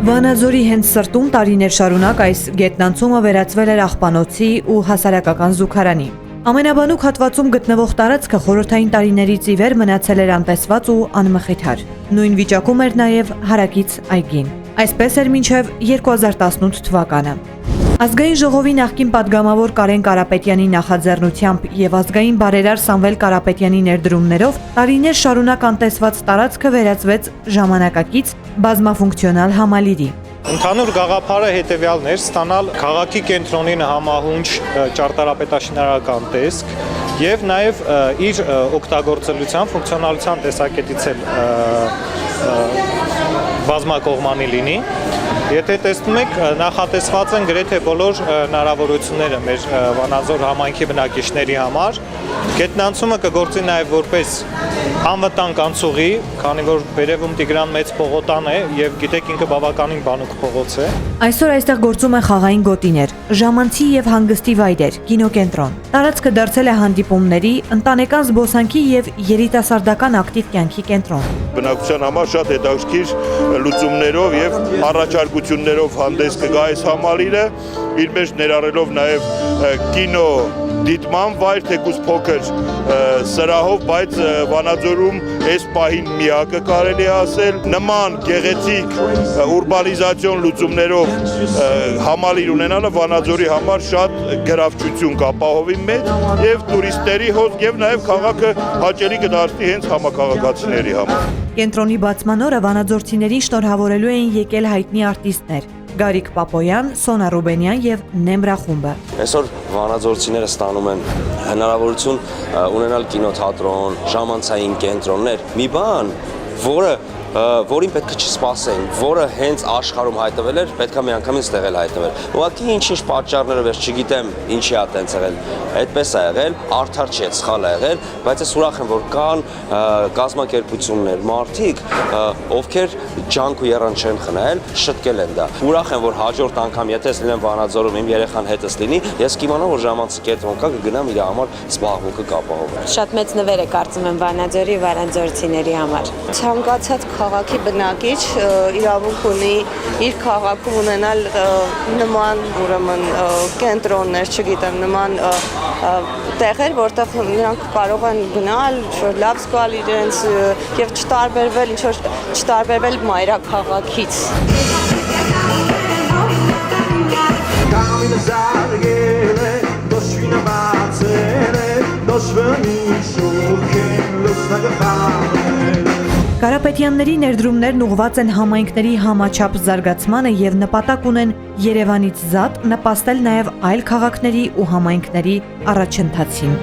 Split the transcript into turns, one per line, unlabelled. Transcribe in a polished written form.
Վանաձորի հենց սրտում տարիներ շարունակ այս գետնանցումը վերածվել էր աղբանոցի ու հասարակական զուգարանի։ Ամենաբանուկ հատվածում գտնվող տարածքը խորհրդային տարիներից ի վեր մնացել էր անտեսված ու անմխիթար։ Նույն վիճակում էր նաև հարակից այգին։ Այսպես էր մինչև 2018 թվականը։ Ազգային ժողովի նախկին պատգամավոր Կարեն Կարապետյանի նախաձեռնությամբ եւ ազգային բարերար Սամվել Կարապետյանի ներդրումներով տարիներ շարունակ անտեսված տարածքը վերածվեց ժամանակակից բազմաֆունկցիոնալ համալիրի։
Ընդհանուր գաղափարը հետևյալն էր՝ ստանալ քաղաքի կենտրոնին համահունչ ճարտարապետաշինարարական տեսք եւ նաեւ իր օգտագործելիության ֆունկցիոնալության տեսակետից էլ բազմակողմանի լինի։ Եթե տեսնում եք, նախատեսված են գրեթե բոլոր հնարավորությունները մեր Վանաձոր համայնքի բնակիչների համար։ Գետնանցումը կգործի նաև որպես անվտանգ անցուղի, քանի որ վերևում Տիգրան մեծ պողոտան է եւ գիտեք ինքը բավականին բանուկ փողոց է։
Այսօր այստեղ գործում են խաղային գոտիներ, ժամանցի եւ հանգստի վայրեր, կինոկենտրոն։ Տարածքը դարձել է հանդիպումների, ընտանեկան զբոսանքի եւ երիտասարդական ակտիվ կյանքի կենտրոն։
Բնակության համար շատ հետաքրքիր լուծումներով եւ առաջարկություններով հանդես կգա այս համալիրը, իր մեջ ներառելով նաեւ կինո դիտման վայր, թեկուզ փոքր սրահով, բայց Վանաձորում այս պահին միակը կարելի ասել, նման գեղեցիկ ուրբանիզացիոն լուծումներով համալիր ունենալը Վանաձորի համար շատ գրավչություն կապահովի մեջ եւ տուրիստների հոսք եւ նաեւ քաղաքը հաճելի կդարձնի հենց համակարգացիների համար։
Կենտրոնի բացման օրը վանաձորցիներին շնորհավորելու էին եկել հայտնի արտիստներ Գարիկ Պապոյան, Սոնա Ռուբենյան եւ Նեմրա խումբը։
Այսօր վանաձորցիները ստանում են հնարավորություն ունենալ կինոթատրոն, ժամանցային կենտրոններ, մի բան, որին պետք է չսպասեն, որը հենց աշխարհում հայտնվել էր, պետք է միանգամից տեղել հայտնվել։ Ուղղակի ինչ-ինչ պատճառներով ես չգիտեմ, ինչի է տենց եղել։ Այդպես է եղել, արդար չէ, սխալ է եղել, բայց ես ուրախ եմ, որ կան կազմակերպություններ, մարդիկ, ովքեր ջանք ու եռան չեն խնայել, շտկել են դա։ Ուրախ եմ, որ հաջորդ անգամ, եթե ես լինեմ Վանաձորում, իմ երեխան հետս լինի, ես կիմանամ, որ ժամանցի կենտրոն կա, կգնամ իր համար զբաղմունքը կապահովեմ։
Շատ մեծ նվեր է կարծում եմ Վանաձորի վանաձորցիների համար։ Ցանկացած քաղաքի բնակիչ իրավունք ունի իր քաղաքում ունենալ նման ուրեմն կենտրոններ, չգիտեմ, նման տեղեր, որտեղ նրանք կարող են գնալ, լավ զգալ իրենց եւ չտարբերվել, ինչ որ չտարբերվել մայրաքաղաքից։
Կարապետյանների ներդրումներն ուղղված են համայնքների համաչափ զարգացմանը եւ նպատակ ունեն Երևանից զատ նպաստել նաեւ այլ քաղաքների ու համայնքների առաջընթացին։